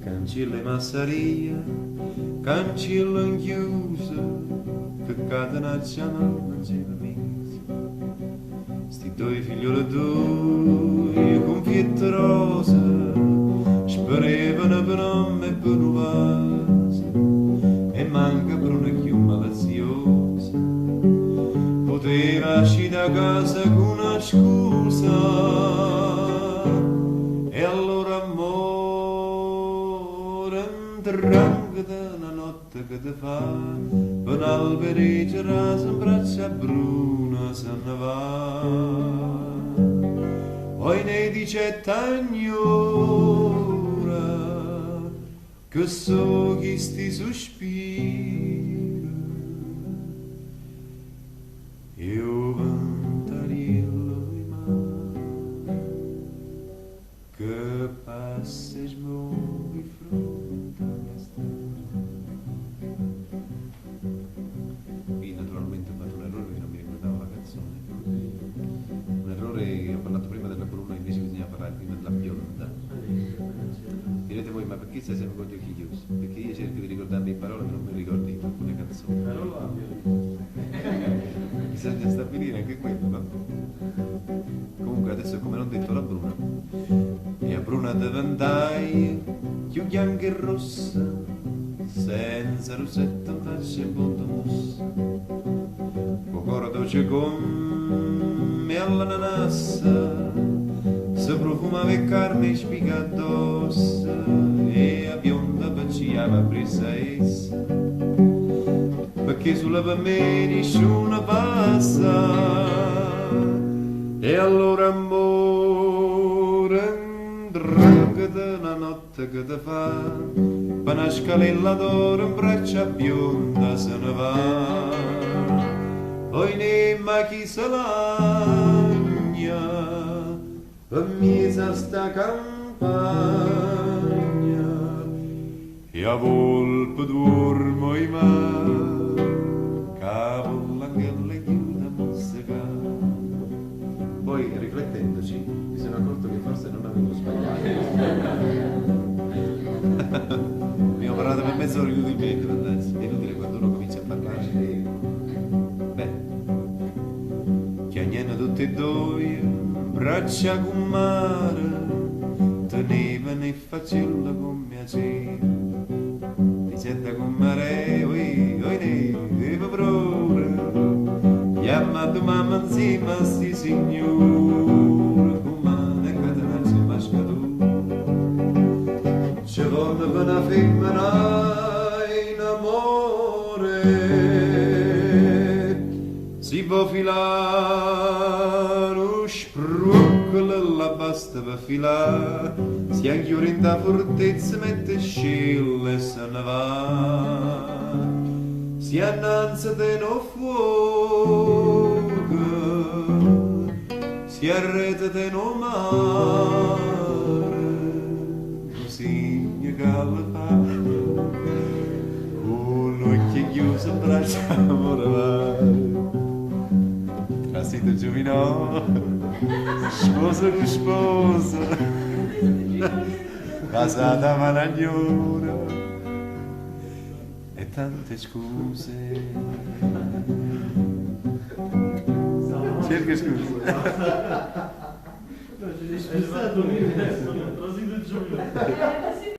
Cancilla e massaria, cancilla inchiusa, che catenacciano non c'è permesso. Sti due figlioli due, con fiette rosa, sparevano per nome e per un vaso, e manca per una chiuma laziosa. Poteva uscire da casa con una scusa, e allora amore, interrogata una notte che ti fa, per l'alberice rasa in braccia bruna se ne va. Poi ne dice t'agnora, che so chi sti sospiri, io ventariello in mano, che passa e smuove fronte a me strada. Qui naturalmente ho fatto un errore perché non mi ricordavo la canzone. Un errore che ho parlato prima della colonna, invece bisognava parlare prima della bionda. Direte voi, ma perché stai sempre con gli occhi chiusi? Perché io cerco di ricordarmi le parole, ma non me le ricordo in alcune canzoni. Bisogna stabilire anche quello, no? Comunque adesso, come non detto, la Bruna. E a Bruna de ventaglie, più bianca e rossa, senza rossetto, in faccia e punto mossa. Con cuore dolce come all'ananassa, se profumava e carne spiga addosso, e a bionda baciava presa essa, perché sulla per me nessuno passa. E allora amore, drangate una notte che ti fa, per una scalella d'oro in braccia bionda se ne va. Poi ne ma chi se lagna, per mesa sta campagna, e a volpe dormo in mare, cavo l'angelo chiude a mozzicare. Poi riflettendoci mi sono accorto che forse non avevo sbagliato. Mi ho parlato per mezz'ora inutilmente, è inutile quando uno comincia a parlare. Beh, chiagnano tutti e due, braccia con mare, tenevano e facevano con piacere. Dicendo con mare, oi ne, e paprore, chiama tu mamma insieme a sti signore, con mano e catenaccia e mascatore. Ci volle per una femmina in amore, si può filare lo spruccolo, la basta per filare, si anchiura in da fortezza, mette scilla e se ne va. Si annanza de no fuoco, si arreta de no mare, così che la fa, con l'occhio chiuso in braccia amore. Trasito giovino, sposa con sposa, casata malagnora, e tante scuse. Cerca scuse. È stato lì, Trasito giovino.